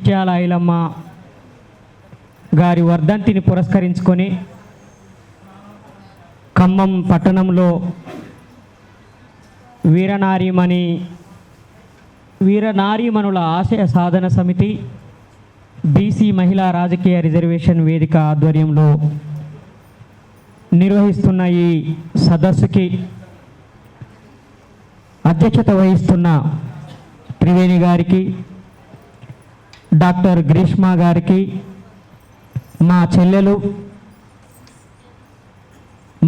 చిట్యాల ఐలమ్మ గారి వర్ధంతిని పురస్కరించుకొని ఖమ్మం పట్టణంలో వీరనారీమణుల ఆశయ సాధన సమితి బీసీ మహిళా రాజకీయ రిజర్వేషన్ వేదిక ఆధ్వర్యంలో నిర్వహిస్తున్న ఈ సదస్సుకి అధ్యక్షత వహిస్తున్న త్రివేణి గారికి, డాక్టర్ గ్రీష్మ గారికి, మా చెల్లెలు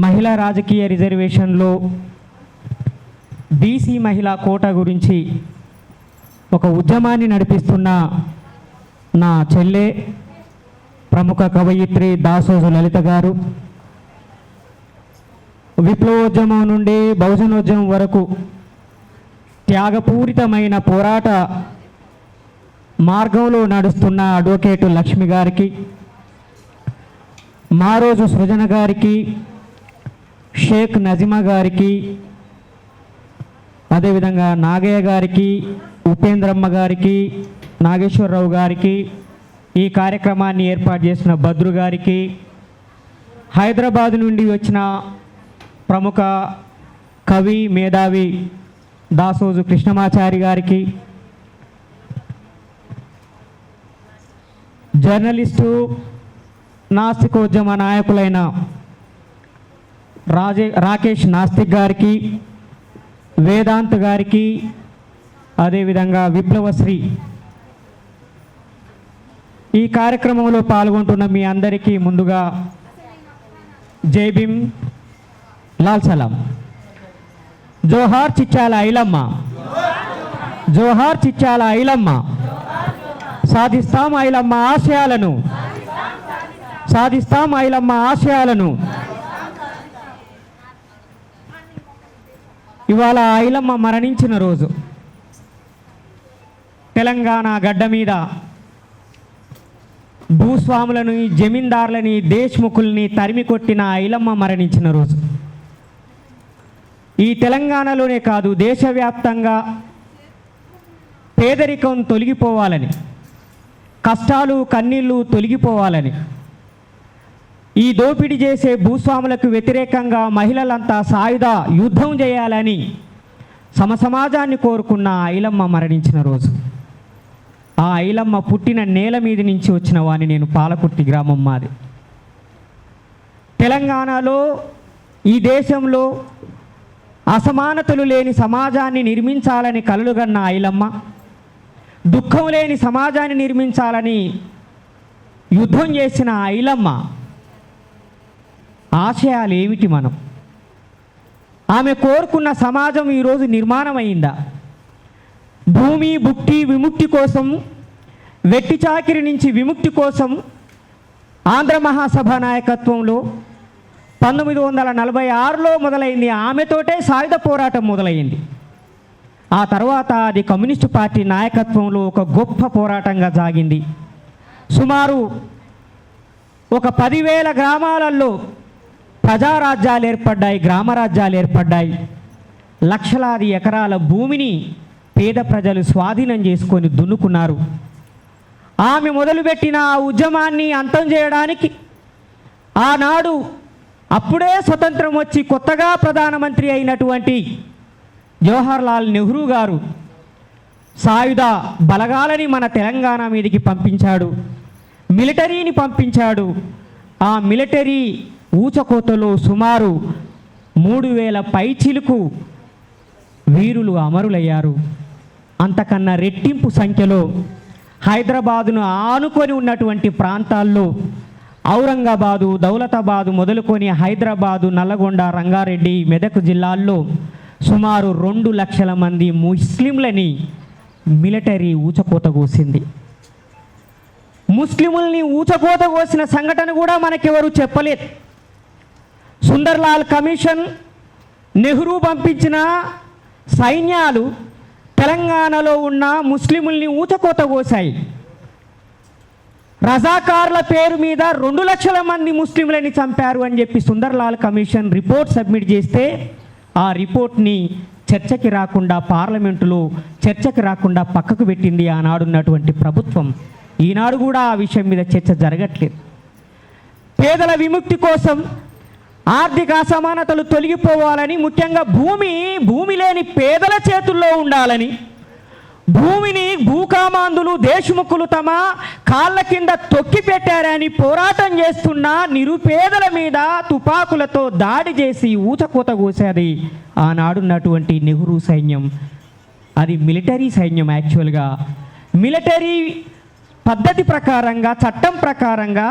మహిళా రాజకీయ రిజర్వేషన్లో బీసీ మహిళా కోట గురించి ఒక ఉద్యమాన్ని నడిపిస్తున్న నా చెల్లె ప్రముఖ కవయిత్రి దాసోజు లలిత గారు, విప్లవోద్యమం నుండి బహుజనోద్యమం వరకు త్యాగపూరితమైన పోరాట మార్గంలో నడుస్తున్న అడ్వకేటు లక్ష్మి గారికి, మారోజు సృజన గారికి, షేక్ నజిమా గారికి, అదేవిధంగా నాగయ్య గారికి, ఉపేంద్రమ్మ గారికి, నాగేశ్వరరావు గారికి, ఈ కార్యక్రమాన్ని ఏర్పాటు చేసిన భద్రు గారికి, హైదరాబాద్ నుండి వచ్చిన ప్రముఖ కవి మేధావి దాసోజు కృష్ణమాచారి గారికి, జర్నలిస్టు నాస్తికోద్యమ నాయకులైన రాకేష్ నాస్తిక్ గారికి, వేదాంత్ గారికి, అదేవిధంగా విప్లవశ్రీ, ఈ కార్యక్రమంలో పాల్గొంటున్న మీ అందరికీ ముందుగా జై భీమ్, లాల్ సలాం. జోహార్ చిట్యాల ఐలమ్మ, జోహార్ చిట్యాల ఐలమ్మ. సాధిస్తాం ఐలమ్మ ఆశయాలను, సాధిస్తాం ఐలమ్మ ఆశయాలను. ఇవాళ ఐలమ్మ మరణించిన రోజు. తెలంగాణ గడ్డ మీద భూస్వాములను, జమీందారులని, దేశ్ముఖుల్ని తరిమి కొట్టిన ఐలమ్మ మరణించిన రోజు. ఈ తెలంగాణలోనే కాదు, దేశవ్యాప్తంగా పేదరికం తొలగిపోవాలని, కష్టాలు కన్నీళ్ళు తొలగిపోవాలని, ఈ దోపిడీ చేసే భూస్వాములకు వ్యతిరేకంగా మహిళలంతా సాయుధ యుద్ధం చేయాలని సమసమాజాన్ని కోరుకున్న ఐలమ్మ మరణించిన రోజు. ఆ ఐలమ్మ పుట్టిన నేల మీద నుంచి వచ్చిన వాణ్ణి నేను. పాలకుర్తి గ్రామం మాది. తెలంగాణలో, ఈ దేశంలో అసమానతలు లేని సమాజాన్ని నిర్మించాలని కలలుగన్న ఐలమ్మ, దుఃఖం లేని సమాజాన్ని నిర్మించాలని యుద్ధం చేసిన ఐలమ్మ ఆశయాలు ఏమిటి? ఆమె కోరుకున్న సమాజం ఈరోజు నిర్మాణమైందా? భూమి భుక్తి విముక్తి కోసం, వెట్టి చాకిరి నుంచి విముక్తి కోసం ఆంధ్ర మహాసభ నాయకత్వంలో 1946లో మొదలైంది. ఆమెతోటే సాయుధ పోరాటం మొదలైంది. ఆ తర్వాత అది కమ్యూనిస్టు పార్టీ నాయకత్వంలో ఒక గొప్ప పోరాటంగా సాగింది. సుమారు ఒక 10,000 గ్రామాలలో ప్రజారాజ్యాలు ఏర్పడ్డాయి, గ్రామరాజ్యాలు ఏర్పడ్డాయి. లక్షలాది ఎకరాల భూమిని పేద ప్రజలు స్వాధీనం చేసుకొని దున్నుకున్నారు. ఆమె మొదలుపెట్టిన ఆ ఉద్యమాన్ని అంతం చేయడానికి ఆనాడు అప్పుడే స్వతంత్రం వచ్చి కొత్తగా ప్రధానమంత్రి అయినటువంటి జవహర్లాల్ నెహ్రూ గారు సాయుధ బలగాలని మన తెలంగాణ మీదకి పంపించాడు, మిలిటరీని పంపించాడు. ఆ మిలిటరీ ఊచకోతలో సుమారు 3,000 పైచిలుకు వీరులు అమరులయ్యారు. అంతకన్నా రెట్టింపు సంఖ్యలో హైదరాబాదును ఆనుకొని ఉన్నటువంటి ప్రాంతాల్లో ఔరంగాబాదు, దౌలతాబాదు మొదలుకొని హైదరాబాదు, నల్లగొండ, రంగారెడ్డి, మెదక్ జిల్లాల్లో సుమారు 2 లక్షల మంది ముస్లింలని మిలిటరీ ఊచకోత కోసింది. ముస్లింలని ఊచకోత కోసిన సంఘటన కూడా మనకెవరు చెప్పలేదు. సుందర్లాల్ కమిషన్, నెహ్రూ పంపించిన సైన్యాలు తెలంగాణలో ఉన్న ముస్లింల్ని ఊచకోత కోసాయి. రజాకార్ల పేరు మీద 2 లక్షల మంది ముస్లింలని చంపారు అని చెప్పి సుందర్లాల్ కమిషన్ రిపోర్ట్ సబ్మిట్ చేస్తే ఆ రిపోర్ట్ని చర్చకి రాకుండా, పార్లమెంటులో చర్చకి రాకుండా పక్కకు పెట్టింది ఆనాడున్నటువంటి ప్రభుత్వం. ఈనాడు కూడా ఆ విషయం మీద చర్చ జరగట్లేదు. పేదల విముక్తి కోసం ఆర్థిక అసమానతలు తొలగిపోవాలని, ముఖ్యంగా భూమి లేని పేదల చేతుల్లో ఉండాలని, భూమిని భూకామాంధులు దేశముఖులు తమ కాళ్ళ కింద తొక్కి పెట్టారని పోరాటం చేస్తున్న నిరుపేదల మీద తుపాకులతో దాడి చేసి ఊచకోత కోసేది ఆనాడున్నటువంటి నెహ్రూ సైన్యం. అది మిలిటరీ సైన్యం. యాక్చువల్గా మిలిటరీ పద్ధతి ప్రకారంగా, చట్టం ప్రకారంగా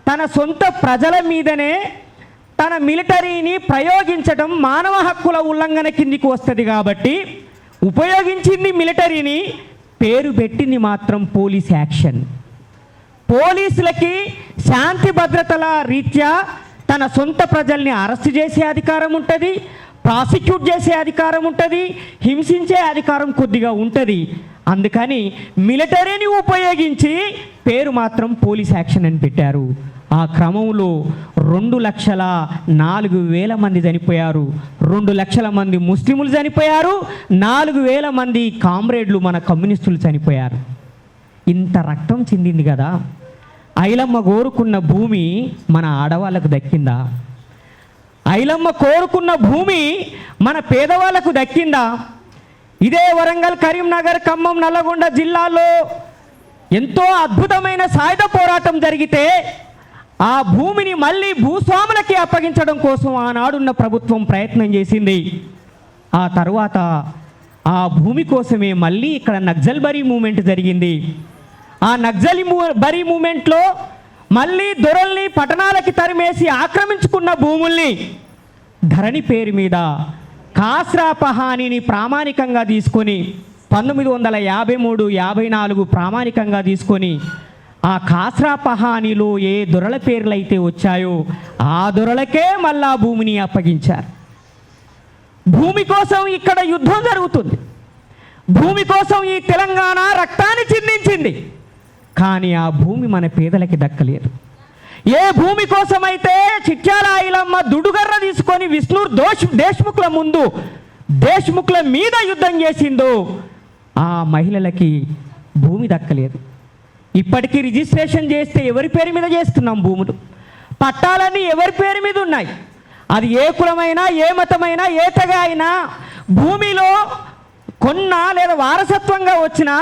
తన సొంత ప్రజల మీదనే తన మిలిటరీని ప్రయోగించడం మానవ హక్కుల ఉల్లంఘన కిందికి వస్తుంది. కాబట్టి ఉపయోగించింది మిలిటరీని, పేరు పెట్టింది మాత్రం పోలీస్ యాక్షన్. పోలీసులకి శాంతి భద్రతల రీత్యా తన సొంత ప్రజల్ని అరెస్ట్ చేసే అధికారం ఉంటుంది, ప్రాసిక్యూట్ చేసే అధికారం ఉంటుంది, హింసించే అధికారం కొద్దిగా ఉంటుంది. అందుకని మిలిటరీని ఉపయోగించి పేరు మాత్రం పోలీస్ యాక్షన్ అని పెట్టారు. ఆ క్రమంలో 2,04,000 మంది చనిపోయారు. 2 లక్షల మంది ముస్లింలు చనిపోయారు. 4,000 మంది కామ్రేడ్లు మన కమ్యూనిస్టులు చనిపోయారు. ఇంత రక్తం చిందింది కదా. ఐలమ్మ కోరుకున్న భూమి మన ఆడవాళ్ళకు దక్కిందా? ఐలమ్మ కోరుకున్న భూమి మన పేదవాళ్లకు దక్కిందా? ఇదే వరంగల్, కరీంనగర్, ఖమ్మం, నల్లగొండ జిల్లాలో ఎంతో అద్భుతమైన సాయుధ పోరాటం జరిగితే ఆ భూమిని మళ్ళీ భూస్వాములకి అప్పగించడం కోసం ఆనాడున్న ప్రభుత్వం ప్రయత్నం చేసింది. ఆ తర్వాత ఆ భూమి కోసమే మళ్ళీ ఇక్కడ నక్సల్బరీ మూమెంట్ జరిగింది. ఆ నక్సల్బరీ మూమెంట్లో మళ్ళీ దొరల్ని పట్టణాలకి తరిమేసి ఆక్రమించుకున్న భూముల్ని ధరణి పేరు మీద కాస్రా పహానీని ప్రామాణికంగా తీసుకొని 1953-54 ప్రామాణికంగా తీసుకొని ఆ కాస్రా పహానీలో ఏ దొరల పేర్లు అయితే వచ్చాయో ఆ దొరలకే మళ్ళా భూమిని అప్పగించారు. భూమి కోసం ఇక్కడ యుద్ధం జరుగుతుంది. భూమి కోసం ఈ తెలంగాణ రక్తాన్ని చిందించింది. కానీ ఆ భూమి మన పేదలకి దక్కలేదు. ఏ భూమి కోసమైతే చిట్యాల ఐలమ్మ దుడుగర్ర తీసుకొని విష్ణు దేశ్ముఖుల మీద యుద్ధం చేసిందో ఆ మహిళలకి భూమి దక్కలేదు. ఇప్పటికీ రిజిస్ట్రేషన్ చేస్తే ఎవరి పేరు మీద చేస్తున్నాం భూములు? పట్టాలన్నీ ఎవరి పేరు మీద ఉన్నాయి? అది ఏ కులమైనా, ఏ మతమైనా, ఏ తెగ అయినా భూమిలో కొన్నా లేదా వారసత్వంగా వచ్చినా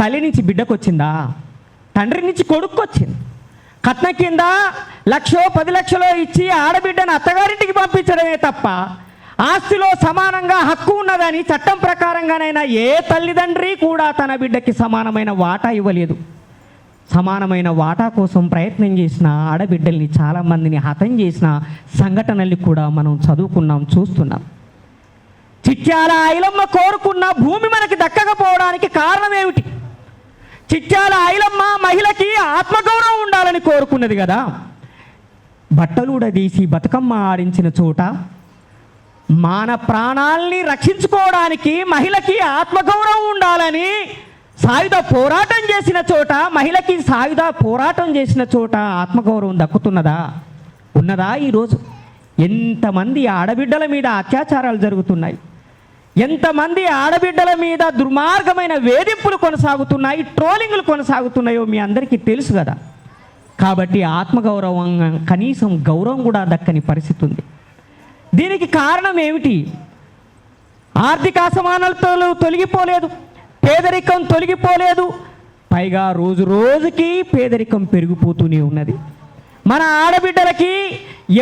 తల్లి నుంచి బిడ్డకు వచ్చిందా? తండ్రి నుంచి కొడుకు వచ్చింది. కట్నం కింద 1,00,000 10,00,000 ఇచ్చి ఆడబిడ్డను అత్తగారింటికి పంపించడమే తప్ప ఆస్తిలో సమానంగా హక్కు ఉన్నదని చట్టం ప్రకారంగానైనా ఏ తల్లిదండ్రి కూడా తన బిడ్డకి సమానమైన వాటా ఇవ్వలేదు. సమానమైన వాటా కోసం ప్రయత్నం చేసిన ఆడబిడ్డల్ని చాలామందిని హతం చేసిన సంఘటనల్ని కూడా మనం చదువుకున్నాం, చూస్తున్నాం. చిట్యాల ఐలమ్మ కోరుకున్న భూమి మనకి దక్కకపోవడానికి కారణం ఏమిటి? చిట్యాల ఐలమ్మ మహిళకి ఆత్మగౌరవం ఉండాలని కోరుకున్నది కదా. బట్టలుడదీసి బతుకమ్మ ఆడించిన చోట మాన ప్రాణాల్ని రక్షించుకోవడానికి మహిళకి ఆత్మగౌరవం ఉండాలని సాయుధ పోరాటం చేసిన చోట, మహిళకి సాయుధ పోరాటం చేసిన చోట ఆత్మగౌరవం దక్కుతున్నదా? ఉన్నదా? ఈరోజు ఎంతమంది ఆడబిడ్డల మీద అత్యాచారాలు జరుగుతున్నాయి, ఎంతమంది ఆడబిడ్డల మీద దుర్మార్గమైన వేధింపులు కొనసాగుతున్నాయి, ట్రోలింగ్లు కొనసాగుతున్నాయో మీ అందరికీ తెలుసు కదా. కాబట్టి ఆత్మగౌరవం, కనీసం గౌరవం కూడా దక్కని పరిస్థితి ఉంది. దీనికి కారణం ఏమిటి? ఆర్థిక అసమానతలు తొలగిపోలేదు, పేదరికం తొలగిపోలేదు, పైగా రోజు రోజుకి పేదరికం పెరిగిపోతూనే ఉన్నది. మన ఆడబిడ్డలకి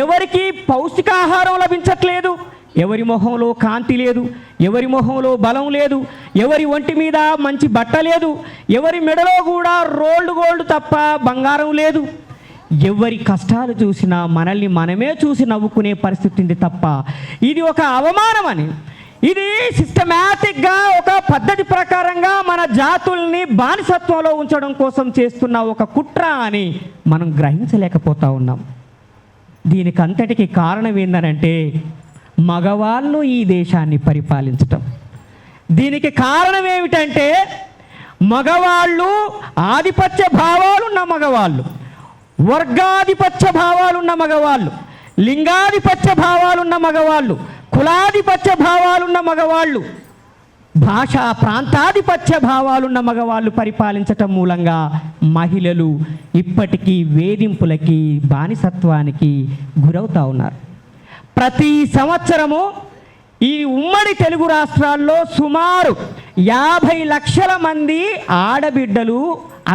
ఎవరికి పౌష్టికాహారం లభించట్లేదు, ఎవరి మొహంలో కాంతి లేదు, ఎవరి మొహంలో బలం లేదు, ఎవరి ఒంటి మీద మంచి బట్ట లేదు, ఎవరి మెడలో కూడా రోల్డ్ గోల్డ్ తప్ప బంగారం లేదు. ఎవరి కష్టాలు చూసినా మనల్ని మనమే చూసి నవ్వుకునే పరిస్థితి ఉంది తప్ప ఇది ఒక అవమానం అని, ఇది సిస్టమేటిక్గా ఒక పద్ధతి ప్రకారంగా మన జాతుల్ని బానిసత్వంలో ఉంచడం కోసం చేస్తున్న ఒక కుట్ర అని మనం గ్రహించలేకపోతా ఉన్నాం. దీనికి అంతటికి కారణం ఏంటంటే మగవాళ్ళు ఈ దేశాన్ని పరిపాలించటం. దీనికి కారణం ఏమిటంటే మగవాళ్ళు ఆధిపత్య భావాలున్న మగవాళ్ళు, వర్గాధిపత్య భావాలున్న మగవాళ్ళు, లింగాధిపత్య భావాలున్న మగవాళ్ళు, కులాధిపత్య భావాలున్న మగవాళ్ళు భాషా ప్రాంతాధిపత్య భావాలున్న మగవాళ్ళు పరిపాలించటం మూలంగా మహిళలు ఇప్పటికీ వేధింపులకి బానిసత్వానికి గురవుతూ ఉన్నారు. ప్రతి సంవత్సరము ఈ ఉమ్మడి తెలుగు రాష్ట్రాల్లో సుమారు 50 లక్షల మంది ఆడబిడ్డలు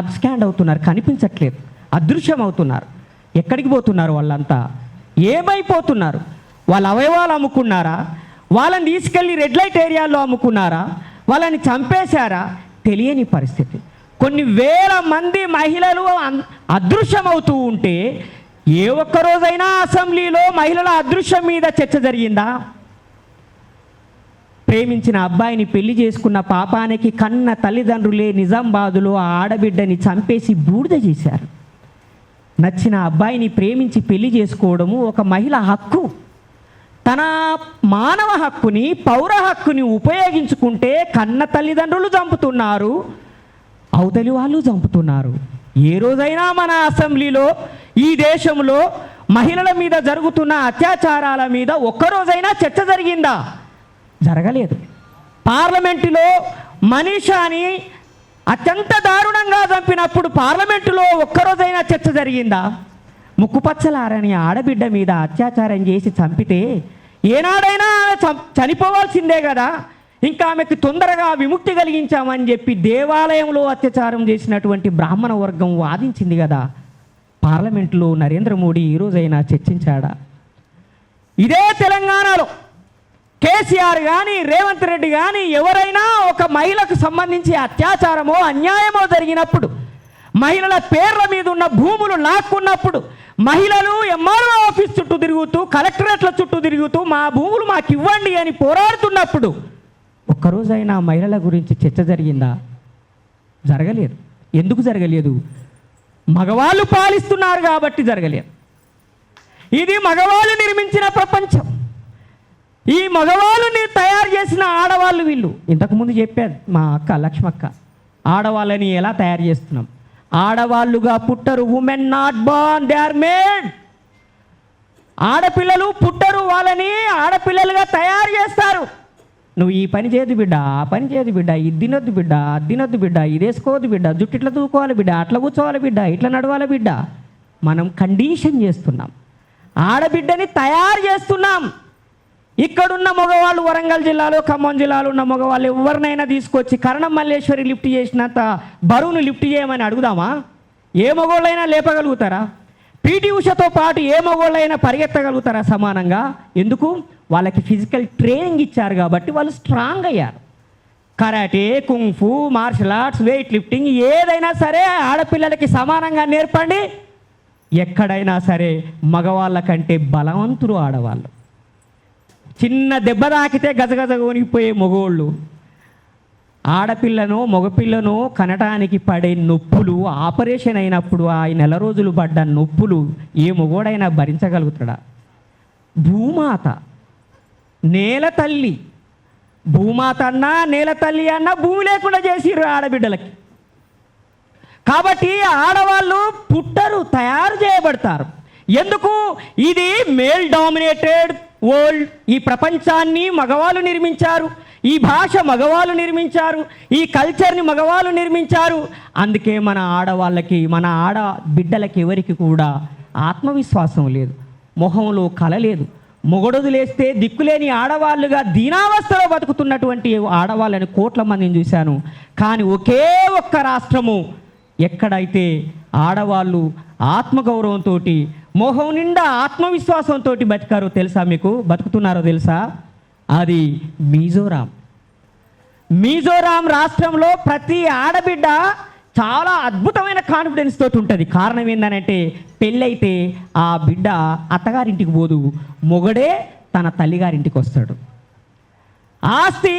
అబ్స్కాండ్ అవుతున్నారు, కనిపించట్లేదు, అదృశ్యం అవుతున్నారు. ఎక్కడికి పోతున్నారు వాళ్ళంతా? ఏమైపోతున్నారు? వాళ్ళ అవయవాలు అమ్ముకున్నారా? వాళ్ళని తీసుకెళ్ళి రెడ్ లైట్ ఏరియాల్లో అమ్ముకున్నారా? వాళ్ళని చంపేశారా? తెలియని పరిస్థితి. కొన్ని వేల మంది మహిళలు అదృశ్యమవుతూ ఉంటే ఏ ఒక్కరోజైనా అసెంబ్లీలో మహిళల అదృశ్యం మీద చర్చ జరిగిందా? ప్రేమించిన అబ్బాయిని పెళ్లి చేసుకున్న పాపానికి కన్న తల్లిదండ్రులే నిజామాబాదులో ఆ ఆడబిడ్డని చంపేసి బూడిద చేశారు. నచ్చిన అబ్బాయిని ప్రేమించి పెళ్లి చేసుకోవడము ఒక మహిళ హక్కు. తన మానవ హక్కుని, పౌర హక్కుని ఉపయోగించుకుంటే కన్న తల్లిదండ్రులు చంపుతున్నారు, అవతలి వాళ్ళు చంపుతున్నారు. ఏ రోజైనా మన అసెంబ్లీలో ఈ దేశంలో మహిళల మీద జరుగుతున్న అత్యాచారాల మీద ఒక్కరోజైనా చర్చ జరిగిందా? జరగలేదు. పార్లమెంటులో మనీషాని అత్యంత దారుణంగా చంపినప్పుడు పార్లమెంటులో ఒక్కరోజైనా చర్చ జరిగిందా? ముక్కుపచ్చలారని ఆడబిడ్డ మీద అత్యాచారం చేసి చంపితే ఏనాడైనా చనిపోవాల్సిందే కదా, ఇంకా ఆమెకు తొందరగా విముక్తి కలిగించామని చెప్పి దేవాలయంలో అత్యాచారం చేసినటువంటి బ్రాహ్మణ వర్గం వాదించింది కదా. పార్లమెంటులో నరేంద్ర మోడీ ఈరోజైనా చర్చించాడా? ఇదే తెలంగాణలో కేసీఆర్ కానీ రేవంత్ రెడ్డి కానీ ఎవరైనా ఒక మహిళకు సంబంధించి అత్యాచారమో అన్యాయమో జరిగినప్పుడు, మహిళల పేర్ల మీద ఉన్న భూములు లాక్కున్నప్పుడు, మహిళలు ఎంఆర్ఓ ఆఫీస్ చుట్టూ తిరుగుతూ, కలెక్టరేట్ల చుట్టూ తిరుగుతూ మా భూములు మాకు ఇవ్వండి అని పోరాడుతున్నప్పుడు ఒక్కరోజైనా మహిళల గురించి చర్చ జరిగిందా? జరగలేదు. ఎందుకు జరగలేదు? మగవాళ్ళు పాలిస్తున్నారు కాబట్టి జరగలేదు. ఇది మగవాళ్ళు నిర్మించిన ప్రపంచం. ఈ మగవాళ్ళని తయారు చేసిన ఆడవాళ్ళు వీళ్ళు. ఇంతకుముందు చెప్పారు మా అక్క లక్ష్మక్క, ఆడవాళ్ళని ఎలా తయారు చేస్తున్నాం. ఆడవాళ్ళుగా పుట్టరు, women not born, they are made. ఆడపిల్లలు పుట్టరు, వాళ్ళని ఆడపిల్లలుగా తయారు చేస్తారు. నువ్వు ఈ పని చేయదు బిడ్డ, ఆ పని చేయదు బిడ్డ, ఇది తినొద్దు బిడ్డ, అది తినొద్దు బిడ్డ, ఇది వేసుకోవద్దు బిడ్డ, జుట్టు ఇట్లా దూకోవాలి బిడ్డ, అట్లా కూర్చోవాలి బిడ్డ, ఇట్లా నడవాలి బిడ్డ. మనం కండిషన్ చేస్తున్నాం, ఆడబిడ్డని తయారు చేస్తున్నాం. ఇక్కడున్న మగవాళ్ళు వరంగల్ జిల్లాలో, ఖమ్మం జిల్లాలో ఉన్న మగవాళ్ళు ఎవరినైనా తీసుకొచ్చి కరణం మల్లేశ్వరి లిఫ్ట్ చేసినంత బరువును లిఫ్ట్ చేయమని అడుగుదామా? ఏ మగవాళ్ళైనా లేపగలుగుతారా? పీటీ ఉషతో పాటు ఏ మగవాళ్ళైనా పరిగెత్తగలుగుతారా సమానంగా? ఎందుకు? వాళ్ళకి ఫిజికల్ ట్రైనింగ్ ఇచ్చారు కాబట్టి వాళ్ళు స్ట్రాంగ్ అయ్యారు. Karate, kung fu, martial arts, weightlifting ఏదైనా సరే ఆడపిల్లలకి సమానంగా నేర్పండి. ఎక్కడైనా సరే మగవాళ్ళ కంటే బలవంతులు ఆడవాళ్ళు. చిన్న దెబ్బ తాకితే గజగజ వణికిపోయే మగోళ్ళు ఆడపిల్లను మగపిల్లను కనటానికి పడే నొప్పులు, ఆపరేషన్ అయినప్పుడు ఆ నెల రోజులు పడ్డ నొప్పులు ఏ మగోడైనా భరించగలుగుతాడా? భూమాత, నేల తల్లి, భూమాత అన్నా నేల తల్లి అన్నా భూమి లేకుండా చేసిర్రు ఆడబిడ్డలకి. కాబట్టి ఆడవాళ్ళు పుట్టరు, తయారు చేయబడతారు. ఎందుకు? ఇది మేల్ డామినేటెడ్ వరల్డ్. ఈ ప్రపంచాన్ని మగవాళ్ళు నిర్మించారు, ఈ భాష మగవాళ్ళు నిర్మించారు, ఈ కల్చర్ని మగవాళ్ళు నిర్మించారు. అందుకే మన ఆడవాళ్ళకి, మన బిడ్డలకి ఎవరికి కూడా ఆత్మవిశ్వాసం లేదు, మొహంలో కళ లేదు. మొగడొదిలేస్తే దిక్కులేని ఆడవాళ్ళుగా దీనావస్థలో బతుకుతున్నటువంటి ఆడవాళ్ళని కోట్ల మందిని చూశాను. కానీ ఒకే ఒక్క రాష్ట్రము ఎక్కడైతే ఆడవాళ్ళు ఆత్మగౌరవంతో, మొహం నిండా ఆత్మవిశ్వాసంతో బతికారో తెలుసా మీకు? బతుకుతున్నారో తెలుసా? అది మిజోరాం. మిజోరాం రాష్ట్రంలో ప్రతి ఆడబిడ్డ చాలా అద్భుతమైన కాన్ఫిడెన్స్ తోటి ఉంటుంది. కారణం ఏంటంటే పెళ్ళైతే ఆ బిడ్డ అత్తగారింటికి పోదు, మొగడే తన తల్లిగారింటికి వస్తాడు. ఆస్తి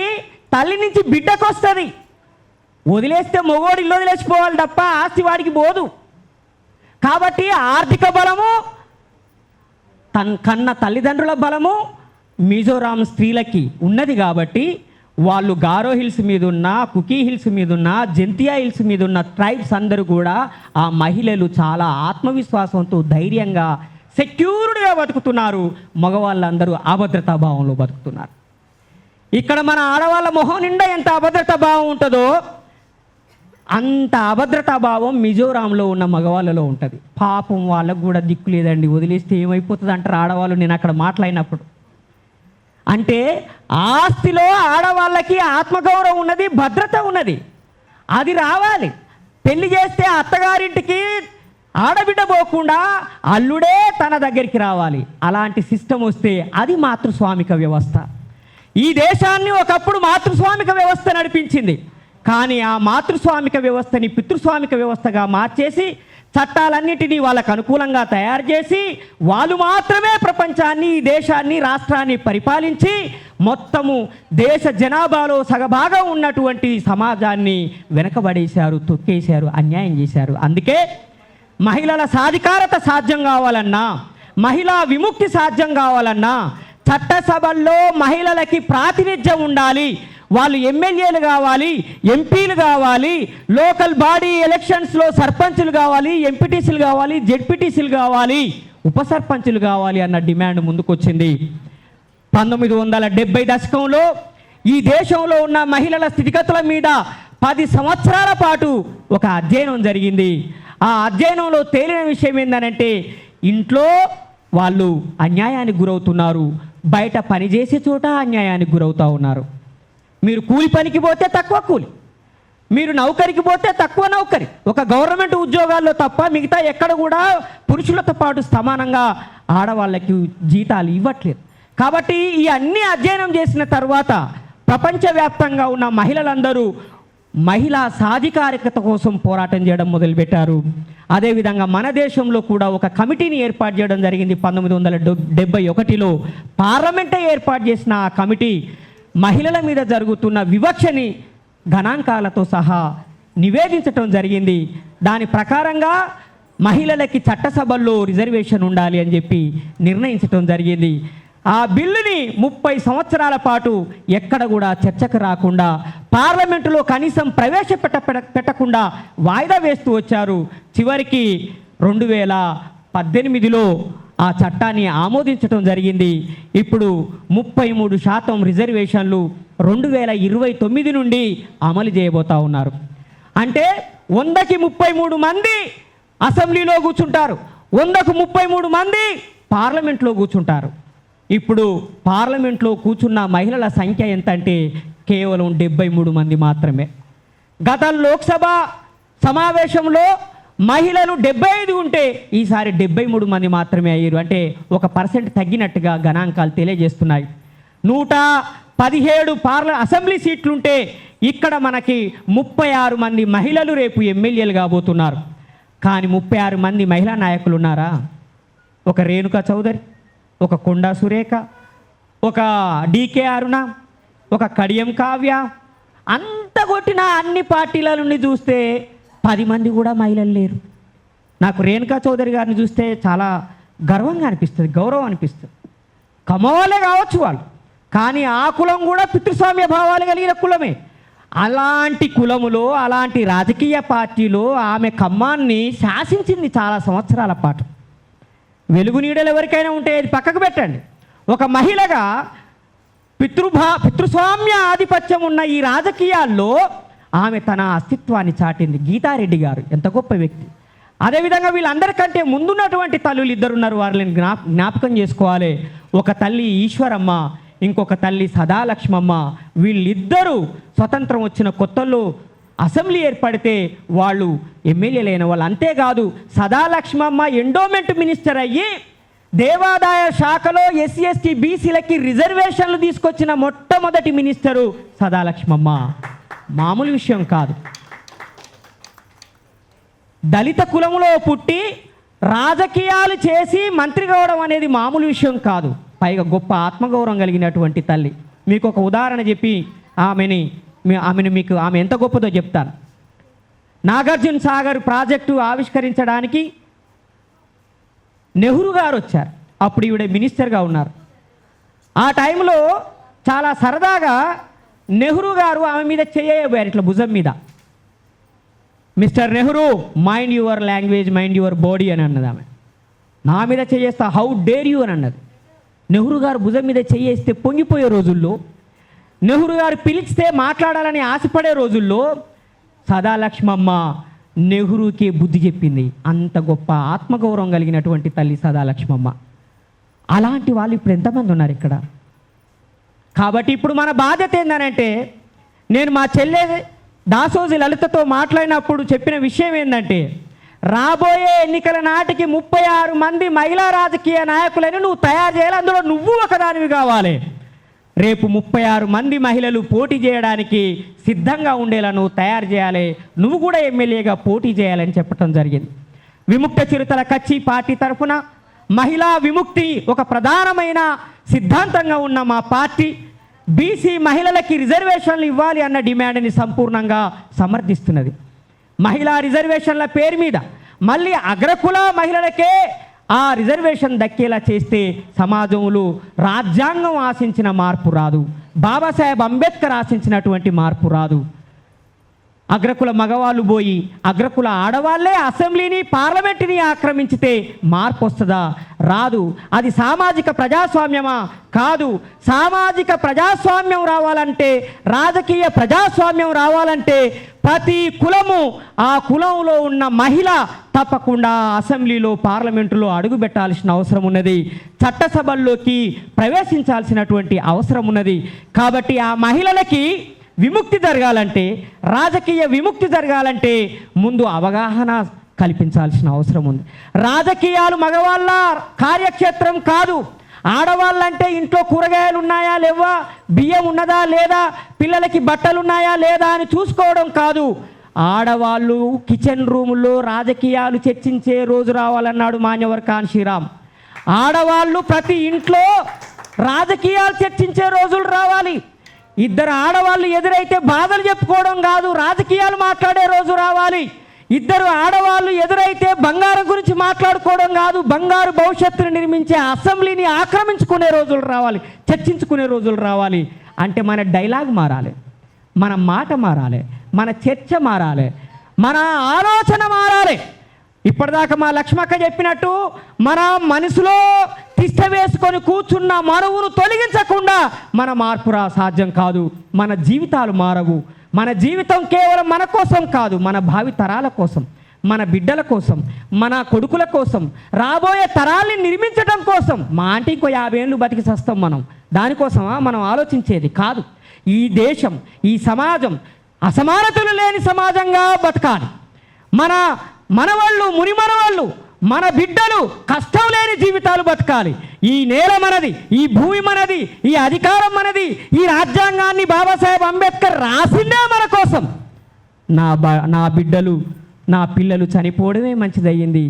తల్లి నుంచి బిడ్డకు వస్తుంది. వదిలేస్తే మొగోడు ఇల్లు వదిలేసిపోవాలి తప్ప ఆస్తి వాడికి పోదు. కాబట్టి ఆర్థిక బలము, కన్న తల్లిదండ్రుల బలము మిజోరాం స్త్రీలకి ఉన్నది. కాబట్టి వాళ్ళు గారో హిల్స్ మీద ఉన్న, కుకీ హిల్స్ మీద ఉన్న, జంతియా హిల్స్ మీద ఉన్న ట్రైబ్స్ అందరూ కూడా ఆ మహిళలు చాలా ఆత్మవిశ్వాసంతో, ధైర్యంగా, సెక్యూర్డ్గా బతుకుతున్నారు. మగవాళ్ళందరూ అభద్రతా భావంలో బతుకుతున్నారు. ఇక్కడ మన ఆడవాళ్ళ మొహం నిండా ఎంత అభద్రతా భావం ఉంటుందో అంత అభద్రతా భావం మిజోరాంలో ఉన్న మగవాళ్ళలో ఉంటుంది. పాపం వాళ్ళకు కూడా దిక్కు లేదండి, వదిలేస్తే ఏమైపోతుంది అంటారు ఆడవాళ్ళు. నేను అక్కడ మాట్లాడినప్పుడు అంటే ఆస్తిలో ఆడవాళ్ళకి ఆత్మగౌరవం ఉన్నది, భద్రత ఉన్నది, అది రావాలి. పెళ్లి చేస్తే అత్తగారింటికి ఆడబిడ్డ పోకుండా అల్లుడే తన దగ్గరికి రావాలి. అలాంటి సిస్టమ్ వస్తే అది మాతృస్వామిక వ్యవస్థ. ఈ దేశాన్ని ఒకప్పుడు మాతృస్వామిక వ్యవస్థ నడిపించింది. కానీ ఆ మాతృస్వామిక వ్యవస్థని పితృస్వామిక వ్యవస్థగా మార్చేసి చట్టాలన్నిటినీ వాళ్ళకు అనుకూలంగా తయారు చేసి వాళ్ళు మాత్రమే ప్రపంచాన్ని, ఈ దేశాన్ని, రాష్ట్రాన్ని పరిపాలించి మొత్తము దేశ జనాభాలో సగభాగం ఉన్నటువంటి సమాజాన్ని వెనకబడేశారు, తొక్కేశారు, అన్యాయం చేశారు. అందుకే మహిళల సాధికారత సాధ్యం కావాలన్నా, మహిళా విముక్తి సాధ్యం కావాలన్నా చట్టసభల్లో మహిళలకి ప్రాతినిధ్యం ఉండాలి. వాళ్ళు ఎమ్మెల్యేలు కావాలి, ఎంపీలు కావాలి, లోకల్ బాడీ ఎలక్షన్స్లో సర్పంచులు కావాలి, ఎంపీటీసీలు కావాలి, జెడ్పీటీసీలు కావాలి, ఉప సర్పంచులు కావాలి అన్న డిమాండ్ ముందుకొచ్చింది. 1970 దశకంలో ఈ దేశంలో ఉన్న మహిళల స్థితిగతుల మీద 10 సంవత్సరాల పాటు ఒక అధ్యయనం జరిగింది. ఆ అధ్యయనంలో తేలిన విషయం ఏంటంటే ఇంట్లో వాళ్ళు అన్యాయానికి గురవుతున్నారు, బయట పనిచేసే చోట అన్యాయానికి గురవుతూ ఉన్నారు. మీరు కూలి పనికి పోతే తక్కువ కూలి, మీరు నౌకరికి పోతే తక్కువ నౌకరి, ఒక గవర్నమెంట్ ఉద్యోగాల్లో తప్ప మిగతా ఎక్కడ కూడా పురుషులతో పాటు సమానంగా ఆడవాళ్ళకి జీతాలు ఇవ్వట్లేదు. కాబట్టి ఈ అన్ని అధ్యయనం చేసిన తర్వాత ప్రపంచవ్యాప్తంగా ఉన్న మహిళలందరూ మహిళా సాధికారికత కోసం పోరాటం చేయడం మొదలుపెట్టారు. అదేవిధంగా మన దేశంలో కూడా ఒక కమిటీని ఏర్పాటు చేయడం జరిగింది. 1971లో పార్లమెంటే ఏర్పాటు చేసిన ఆ కమిటీ మహిళల మీద జరుగుతున్న వివక్షని గణాంకాలతో సహా నివేదించటం జరిగింది. దాని ప్రకారంగా మహిళలకి చట్టసభల్లో రిజర్వేషన్ ఉండాలి అని చెప్పి నిర్ణయించటం జరిగింది. ఆ బిల్లుని 30 సంవత్సరాల పాటు ఎక్కడ కూడా చర్చకు రాకుండా, పార్లమెంటులో కనీసం పెట్టకుండా వాయిదా వేస్తూ వచ్చారు. చివరికి 2018లో ఆ చట్టాన్ని ఆమోదించడం జరిగింది. ఇప్పుడు 33% రిజర్వేషన్లు 2029 నుండి అమలు చేయబోతా ఉన్నారు. అంటే 100కి 33 మంది అసెంబ్లీలో కూర్చుంటారు, 100కు 33 మంది పార్లమెంట్లో కూర్చుంటారు. ఇప్పుడు పార్లమెంట్లో కూర్చున్న మహిళల సంఖ్య ఎంత అంటే కేవలం 73 మంది మాత్రమే. గత లోక్సభ సమావేశంలో మహిళలు 75 ఉంటే ఈసారి 73 మంది మాత్రమే అయ్యారు. అంటే 1% తగ్గినట్టుగా గణాంకాలు తెలియజేస్తున్నాయి. 117 అసెంబ్లీ సీట్లుంటే ఇక్కడ మనకి 36 మంది మహిళలు రేపు ఎమ్మెల్యేలు కాబోతున్నారు. కానీ 36 మంది మహిళా నాయకులు ఉన్నారా? ఒక రేణుకా చౌదరి, ఒక కొండా సురేఖ, ఒక డీకే అరుణ, ఒక కడియం కావ్య, అంత కొట్టిన అన్ని పార్టీల నుండి చూస్తే 10 మంది కూడా మహిళలు లేరు. నాకు రేణుకా చౌదరి గారిని చూస్తే చాలా గర్వంగా అనిపిస్తుంది, గౌరవం అనిపిస్తుంది. కమ్మవాళ్ళే కావచ్చు వాళ్ళు, కానీ ఆ కులం కూడా పితృస్వామ్య భావాలు కలిగిన కులమే. అలాంటి కులములో, అలాంటి రాజకీయ పార్టీలో ఆమె ఖమ్మాన్ని శాసించింది చాలా సంవత్సరాల పాటు. వెలుగు నీడలు ఎవరికైనా ఉంటే అది పక్కకు పెట్టండి. ఒక మహిళగా పితృస్వామ్య ఆధిపత్యం ఉన్న ఈ రాజకీయాల్లో ఆమె తన అస్తిత్వాన్ని చాటింది. గీతారెడ్డి గారు ఎంత గొప్ప వ్యక్తి. అదేవిధంగా వీళ్ళందరికంటే ముందున్నటువంటి తల్లులు ఇద్దరున్నారు, వాళ్ళని జ్ఞాపకం చేసుకోవాలి. ఒక తల్లి ఈశ్వరమ్మ, ఇంకొక తల్లి సదాలక్ష్మమ్మ. వీళ్ళిద్దరూ స్వతంత్రం వచ్చిన కొత్తల్లో అసెంబ్లీ ఏర్పడితే వాళ్ళు ఎమ్మెల్యేలైన వాళ్ళు. అంతేకాదు సదాలక్ష్మమ్మ ఎండోమెంట్ మినిస్టర్ అయ్యి దేవాదాయ శాఖలో ఎస్సీ ఎస్టీ బీసీలకి రిజర్వేషన్లు తీసుకొచ్చిన మొట్టమొదటి మినిస్టరు సదాలక్ష్మమ్మ. మామూలు విషయం కాదు. దళిత కులములో పుట్టి రాజకీయాలు చేసి మంత్రి కావడం అనేది మామూలు విషయం కాదు. పైగా గొప్ప ఆత్మగౌరవం కలిగినటువంటి తల్లి. మీకు ఒక ఉదాహరణ చెప్పి ఆమె ఎంత గొప్పదో చెప్తాను. నాగార్జున సాగర్ ప్రాజెక్టు ఆవిష్కరించడానికి నెహ్రూ గారు వచ్చారు. అప్పుడు ఈవిడ మినిస్టర్గా ఉన్నారు. ఆ టైంలో చాలా సరదాగా నెహ్రూ గారు ఆమె మీద చేయబోయారు, ఇట్లా భుజం మీద. Mister Nehru, mind your language, mind your body అని అన్నది ఆమె. నా మీద చేయేస్తా, హౌ డేర్ యూ అని అన్నది. నెహ్రూ గారు భుజం మీద చేయేస్తే పొంగిపోయే రోజుల్లో నెహ్రూ గారు పిలిస్తే మాట్లాడాలని ఆశపడే రోజుల్లో సదాలక్ష్మమ్మ నెహ్రూకి బుద్ధి చెప్పింది. అంత గొప్ప ఆత్మగౌరవం కలిగినటువంటి తల్లి సదాలక్ష్మమ్మ. అలాంటి వాళ్ళు ఇప్పుడు ఎంతమంది ఉన్నారు ఇక్కడ? కాబట్టి ఇప్పుడు మన బాధ్యత ఏంటంటే, నేను మా చెల్లె దాసోజి లలితతో మాట్లాడినప్పుడు చెప్పిన విషయం ఏంటంటే, రాబోయే ఎన్నికల నాటికి 36 మంది మహిళా రాజకీయ నాయకులని నువ్వు తయారు చేయాలి. అందులో నువ్వు ఒకదానివి కావాలి. రేపు 36 మంది మహిళలు పోటీ చేయడానికి సిద్ధంగా ఉండేలా నువ్వు తయారు చేయాలి. నువ్వు కూడా ఎమ్మెల్యేగా పోటీ చేయాలని చెప్పడం జరిగింది. విముక్త చిరుతల కచ్చి పార్టీ తరఫున మహిళా విముక్తి ఒక ప్రధానమైన సిద్ధాంతంగా ఉన్న మా పార్టీ బీసీ మహిళలకి రిజర్వేషన్లు ఇవ్వాలి అన్న డిమాండ్ని సంపూర్ణంగా సమర్థిస్తున్నది. మహిళా రిజర్వేషన్ల పేరు మీద మళ్ళీ అగ్రకుల మహిళలకే ఆ రిజర్వేషన్ దక్కేలా చేస్తే సమాజంలో రాజ్యాంగం ఆశించిన మార్పు రాదు, బాబాసాహెబ్ అంబేద్కర్ ఆశించినటువంటి మార్పు రాదు. అగ్రకుల మగవాళ్ళు పోయి అగ్రకుల ఆడవాళ్లే అసెంబ్లీని పార్లమెంటుని ఆక్రమించితే మార్పు వస్తుందా? రాదు. అది సామాజిక ప్రజాస్వామ్యమా? కాదు. సామాజిక ప్రజాస్వామ్యం రావాలంటే, రాజకీయ ప్రజాస్వామ్యం రావాలంటే ప్రతి కులము ఆ కులంలో ఉన్న మహిళ తప్పకుండా అసెంబ్లీలో పార్లమెంటులో అడుగు పెట్టాల్సిన అవసరం ఉన్నది. చట్టసభల్లోకి ప్రవేశించాల్సినటువంటి అవసరం ఉన్నది. కాబట్టి ఆ మహిళలకి విముక్తి జరగాలంటే, రాజకీయ విముక్తి జరగాలంటే ముందు అవగాహన కల్పించాల్సిన అవసరం ఉంది. రాజకీయాలు మగవాళ్ళ కార్యక్షేత్రం కాదు. ఆడవాళ్ళంటే ఇంట్లో కూరగాయలు ఉన్నాయా లేవా, బియ్యం ఉన్నదా లేదా, పిల్లలకి బట్టలు ఉన్నాయా లేదా అని చూసుకోవడం కాదు. ఆడవాళ్ళు కిచెన్ రూముల్లో రాజకీయాలు చర్చించే రోజు రావాలన్నాడు మాన్యవర్ కాన్షీరామ్. ఆడవాళ్ళు ప్రతి ఇంట్లో రాజకీయాలు చర్చించే రోజులు రావాలి. ఇద్దరు ఆడవాళ్ళు ఎదురైతే బాధలు చెప్పుకోవడం కాదు, రాజకీయాలు మాట్లాడే రోజు రావాలి. ఇద్దరు ఆడవాళ్ళు ఎదురైతే బంగారం గురించి మాట్లాడుకోవడం కాదు, బంగారు భవిష్యత్తును నిర్మించే అసెంబ్లీని ఆక్రమించుకునే రోజులు రావాలి, చర్చించుకునే రోజులు రావాలి. అంటే మన డైలాగ్ మారాలి, మన మాట మారాలి, మన చర్చ మారాలి, మన ఆలోచన మారాలి. ఇప్పటిదాకా మా లక్ష్మక్క చెప్పినట్టు మన మనసులో తిష్ట వేసుకొని కూర్చున్న మరువును తొలగించకుండా మన మార్పు సాధ్యం కాదు. మన జీవితాలు మారవు. మన జీవితం కేవలం మన కోసం కాదు, మన భావి తరాల కోసం, మన బిడ్డల కోసం, మన కొడుకుల కోసం, రాబోయే తరాల్ని నిర్మించడం కోసం. మా అంటే ఇంకో 50 ఏళ్ళు బతికి చస్తాం మనం, దానికోసమా మనం ఆలోచించేది కాదు. ఈ దేశం, ఈ సమాజం అసమానతలు లేని సమాజంగా బతకాలి. మనవాళ్ళు, మునిమనవాళ్ళు, మన బిడ్డలు కష్టం లేని జీవితాలు బతకాలి. ఈ నేల మనది, ఈ భూమి మనది, ఈ అధికారం మనది. ఈ రాజ్యాంగాన్ని బాబాసాహెబ్ అంబేద్కర్ రాసిందే మన కోసం. నా బిడ్డలు, నా పిల్లలు చనిపోవడమే మంచిదయ్యింది,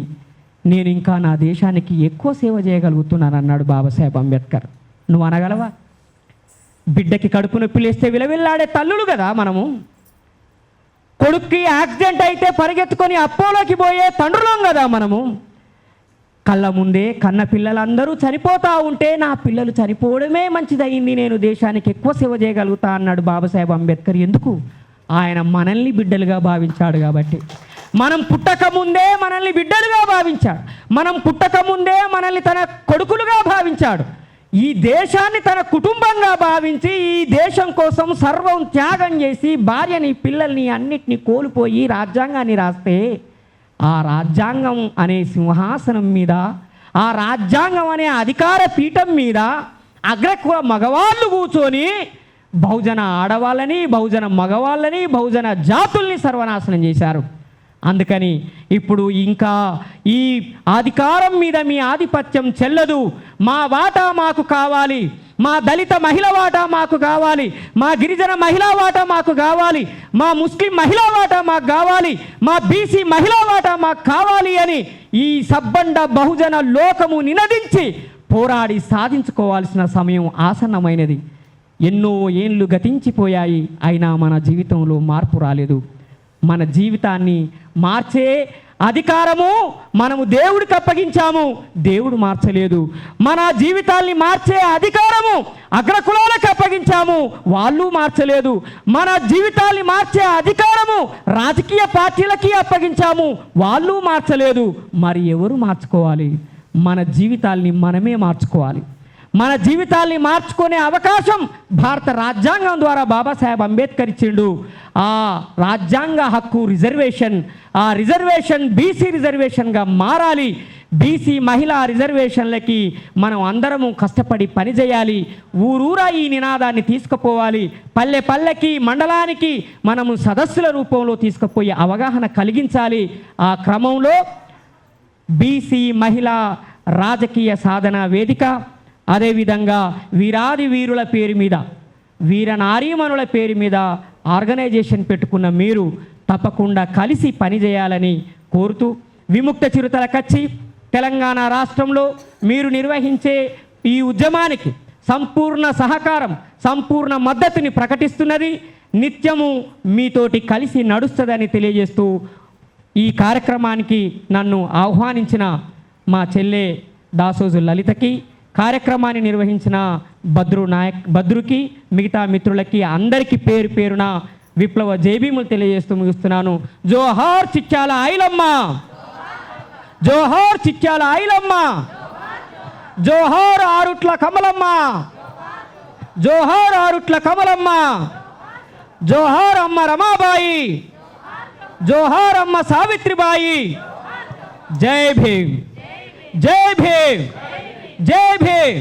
నేను ఇంకా నా దేశానికి ఎక్కువ సేవ చేయగలుగుతున్నాను అన్నాడు బాబాసాహెబ్ అంబేద్కర్. నువ్వు అనగలవా? బిడ్డకి కడుపు నొప్పి లేస్తే విలవిల్లాడే తల్లులు కదా మనము. కొడుక్కి యాక్సిడెంట్ అయితే పరిగెత్తుకొని అప్పోలోకి పోయే తండ్రులం కదా మనము. కళ్ళ ముందే కన్న పిల్లలందరూ చనిపోతూ ఉంటే నా పిల్లలు చనిపోవడమే మంచిదయ్యింది, నేను దేశానికి ఎక్కువ సేవ చేయగలుగుతా అన్నాడు బాబాసాహెబ్ అంబేద్కర్. ఎందుకు? ఆయన మనల్ని బిడ్డలుగా భావించాడు కాబట్టి. మనం పుట్టక ముందే మనల్ని బిడ్డలుగా భావించాడు. మనం పుట్టక ముందే మనల్ని తన కొడుకులుగా భావించాడు. ఈ దేశాన్ని తన కుటుంబంగా భావించి ఈ దేశం కోసం సర్వం త్యాగం చేసి భార్యని, పిల్లల్ని అన్నిటినీ కోల్పోయి రాజ్యాంగాన్ని రాస్తే, ఆ రాజ్యాంగం అనే సింహాసనం మీద, ఆ రాజ్యాంగం అనే అధికార పీఠం మీద అగ్రకుల మగవాళ్ళు కూర్చొని బహుజన ఆడవాళ్ళని, బహుజన మగవాళ్ళని, బహుజన జాతుల్ని సర్వనాశనం చేశారు. అందుకని ఇప్పుడు ఇంకా ఈ అధికారం మీద మీ ఆధిపత్యం చెల్లదు. మా వాటా మాకు కావాలి, మా దళిత మహిళ వాటా మాకు కావాలి, మా గిరిజన మహిళా వాటా మాకు కావాలి, మా ముస్లిం మహిళా వాటా మాకు కావాలి, మా బీసీ మహిళా వాటా మాకు కావాలి అని ఈ సబ్బండ బహుజన లోకము నినదించి పోరాడి సాధించుకోవాల్సిన సమయం ఆసన్నమైనది. ఎన్నో ఏళ్ళు గతించిపోయాయి, అయినా మన జీవితంలో మార్పు రాలేదు. మన జీవితాన్ని మార్చే అధికారము మనము దేవుడికి అప్పగించాము, దేవుడు మార్చలేదు. మన జీవితాల్ని మార్చే అధికారము అగ్రకులాలకు అప్పగించాము, వాళ్ళు మార్చలేదు. మన జీవితాల్ని మార్చే అధికారము రాజకీయ పార్టీలకి అప్పగించాము, వాళ్ళు మార్చలేదు. మరి ఎవరు మార్చుకోవాలి? మన జీవితాల్ని మనమే మార్చుకోవాలి. మన జీవితాల్ని మార్చుకునే అవకాశం భారత రాజ్యాంగం ద్వారా బాబాసాహెబ్ అంబేద్కర్ ఇచ్చిండు. ఆ రాజ్యాంగ హక్కు రిజర్వేషన్, ఆ రిజర్వేషన్ బీసీ రిజర్వేషన్గా మారాలి. బీసీ మహిళా రిజర్వేషన్లకి మనం అందరము కష్టపడి పనిచేయాలి. ఊరూరా ఈ నినాదాన్ని తీసుకుపోవాలి. పల్లె పల్లెకి మండలానికి మనము సదస్సుల రూపంలో తీసుకుపోయి అవగాహన కలిగించాలి. ఆ క్రమంలో బీసీ మహిళా రాజకీయ సాధన వేదిక, అదేవిధంగా వీరాది వీరుల పేరు మీద, వీరనారీమణుల పేరు మీద ఆర్గనైజేషన్ పెట్టుకున్న మీరు తప్పకుండా కలిసి పనిచేయాలని కోరుతూ, విముక్త చిరుతల కచ్చి తెలంగాణ రాష్ట్రంలో మీరు నిర్వహించే ఈ ఉద్యమానికి సంపూర్ణ సహకారం, సంపూర్ణ మద్దతుని ప్రకటిస్తున్నది. నిత్యము మీతోటి కలిసి నడుస్తుందని తెలియజేస్తూ, ఈ కార్యక్రమానికి నన్ను ఆహ్వానించిన మా చెల్లె దాసోజు లలితకి, కార్యక్రమాన్ని నిర్వహించిన భద్రుకి, మిగతా మిత్రులకి అందరికీ పేరు పేరున విప్లవ జైభీములు తెలియజేస్తూ ముగిస్తున్నాను. జోహార్ చిట్యాల ఐలమ్మ, జోహార్ చిట్యాల ఐలమ్మ, జోహార్ ఆరుట్ల కమలమ్మ, జోహార్ ఆరుట్ల కమలమ్మ, జోహార్ అమ్మ రమాబాయి, జోహార్ అమ్మ సావిత్రిబాయి. జై భీమ్, జై భీమ్, జై భీమ్.